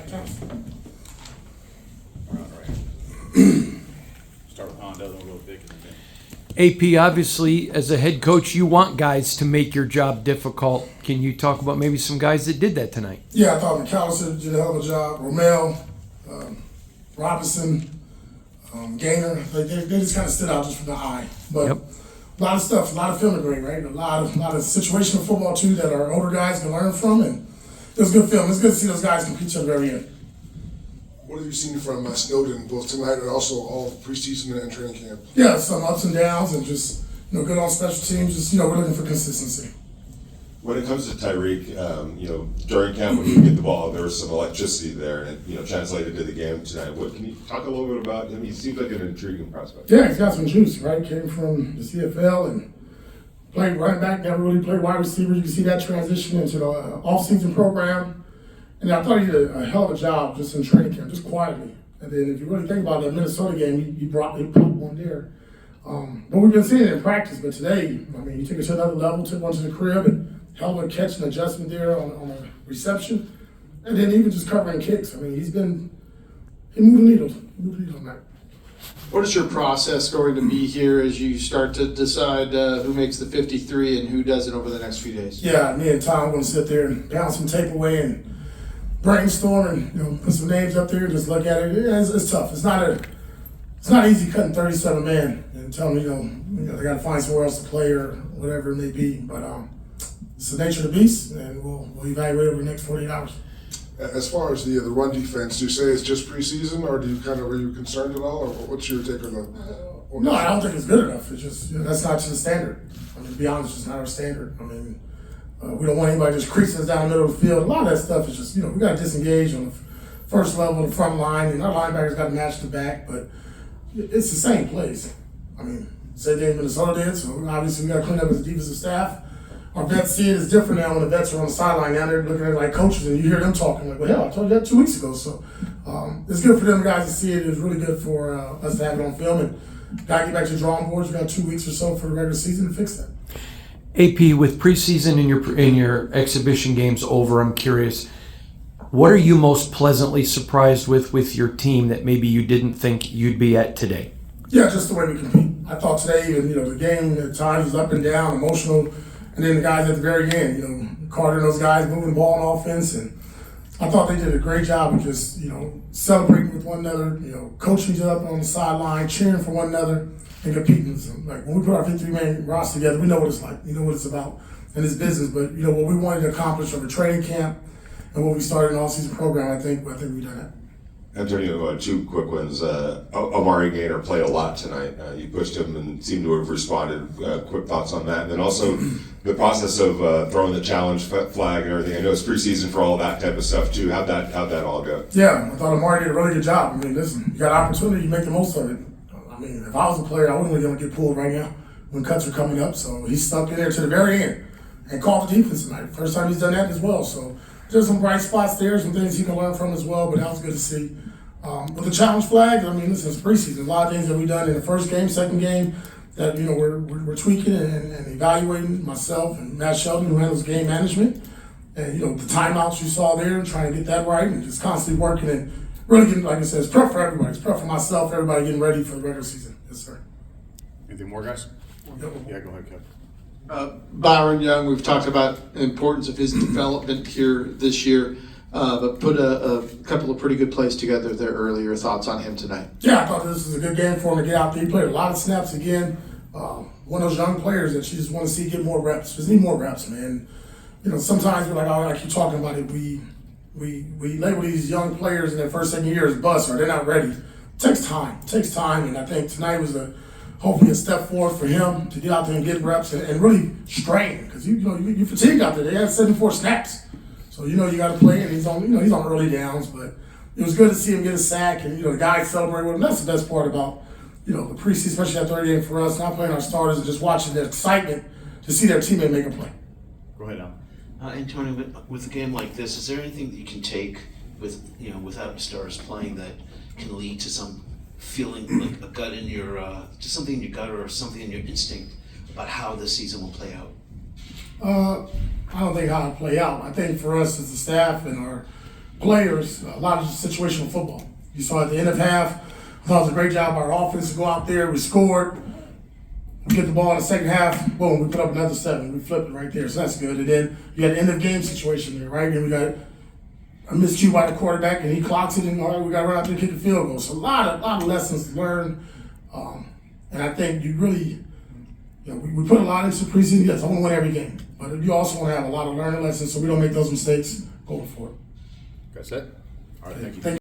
Mike Johnson. All right. Start with Hondo, then we'll go with Vic. AP, obviously, as a head coach, you want guys to make your job difficult. Can you talk about maybe some guys that did that tonight? Yeah, I thought McAllister did a hell of a job. Romel, Robinson, Gainer, they just kind of stood out just from the eye. But Yep. a lot of stuff, a lot of film grade, right? A lot of situational football too that our older guys can learn from, and it was good film. It's good to see those guys compete to the very end. What have you seen from Snowden both tonight and also all preseason and training camp? Yeah, some ups and downs, and just good on special teams. Just we're looking for consistency. When it comes to Tyreek, during camp when you get the ball, there was some electricity there, and it translated to the game tonight. What can you talk a little bit about him? He seems like an intriguing prospect. Yeah, he's got some juice, right? Came from the CFL and played running back. Never really played wide receiver. You can see that transition into the off-season program. And I thought he did a hell of a job just in training camp, just quietly. And then if you really think about that Minnesota game, he put one there. But we've been seeing it in practice. But today, he took it to another level, took one to the crib, and hell of a catch and adjustment there on a reception. And then even just covering kicks. He moved the needle. He moved the needle on that. What is your process going to be here as you start to decide who makes the 53 and who doesn't over the next few days? Yeah, me and Tom are going to sit there and bounce some tape away and brainstorm and put some names up there and just look at it. Yeah, it's tough. It's not easy cutting 37 men and telling them, they got to find somewhere else to play or whatever it may be. But it's the nature of the beast, and we'll evaluate over the next 48 hours. As far as the run defense, do you say it's just preseason, or are you concerned at all, or what's your take on that? No, I don't think it's good enough. It's just that's not just the standard. To be honest, it's not our standard. We don't want anybody just creasing us down the middle of the field. A lot of that stuff is just, we got to disengage on the first level, the front line, and our linebackers got to match the back, but it's the same plays. Same thing Minnesota did, so obviously we got to clean up as a defensive staff. Our vets see it as different now when the vets are on the sideline. Now they're looking at it like coaches, and you hear them talking like, well, hell, I told you that 2 weeks ago. So it's good for them guys to see it. It's really good for us to have it on film, and got to get back to the drawing boards. We got 2 weeks or so for the regular season to fix that. AP, with preseason and your exhibition games over, I'm curious, what are you most pleasantly surprised with your team that maybe you didn't think you'd be at today? Yeah, just the way we compete. I thought today, even the game at times was up and down, emotional, and then the guys at the very end, Carter and those guys moving the ball on offense, and I thought they did a great job of just celebrating with one another, coaching each other on the sideline, cheering for one another, and competing. So, when we put our 53-man roster together, we know what it's like. We know what it's about in this business. But what we wanted to accomplish from the training camp and what we started in the all-season program, I think we've done that. Antonio, 2 quick ones. Omari Gainer played a lot tonight. You pushed him and seemed to have responded. Quick thoughts on that, and then also the process of throwing the challenge flag and everything. I know it's preseason for all that type of stuff too. How'd that all go? Yeah, I thought Omari did a really good job. Listen, you got opportunity, you make the most of it. If I was a player, I wouldn't really want to get pulled right now when cuts are coming up. So he stuck in there to the very end and called the defense tonight. First time he's done that as well. So there's some bright spots there, some things he can learn from as well, but that was good to see. With the challenge flag, listen, it's preseason. A lot of things that we've done in the first game, second game, that we're tweaking and evaluating. Myself and Matt Sheldon, who handles game management, and the timeouts you saw there, and trying to get that right, and just constantly working and really getting, like I said, it's prep for everybody. It's prep for myself, everybody getting ready for the regular season. Yes, sir. Anything more, guys? Yeah, go ahead, Kevin. Byron Young, we've talked about the importance of his development here this year, but put a couple of pretty good plays together there earlier. Thoughts on him tonight? Yeah, I thought this was a good game for him to get out there. He played a lot of snaps again. One of those young players that you just want to see get more reps. Just need more reps, man. Sometimes we're like, I keep talking about it. We label these young players in their first, second year as bust or they're not ready. It takes time, and I think tonight was hopefully a step forward for him to get out there and get reps and really strain, because you fatigue out there. They had 74 snaps, so you got to play, and he's on early downs, but it was good to see him get a sack, and the guys celebrate with him. That's the best part about the preseason, especially that third game for us, not playing our starters and just watching the excitement to see their teammate make a play. Go ahead, Al. Antonio, with a game like this, is there anything that you can take without stars playing that can lead to some feeling like a gut in your, just something in your gut or something in your instinct about how this season will play out? I don't think how it'll play out. I think for us as a staff and our players a lot of situational football. You saw at the end of half, I thought it was a great job by our offense to go out there. We scored. We get the ball in the second half. Boom, we put up another 7. We flipped it right there, so that's good. And then you got an end of game situation there, right? And we got a miscue by the quarterback, and he clocks it, and all right, we got to run out there and kick a field goal. So a lot of lessons to learn. And I think you really, we put a lot into preseason. Yes, I want to win every game, but you also want to have a lot of learning lessons so we don't make those mistakes going forward. That's it? All right, thank you. Thank you.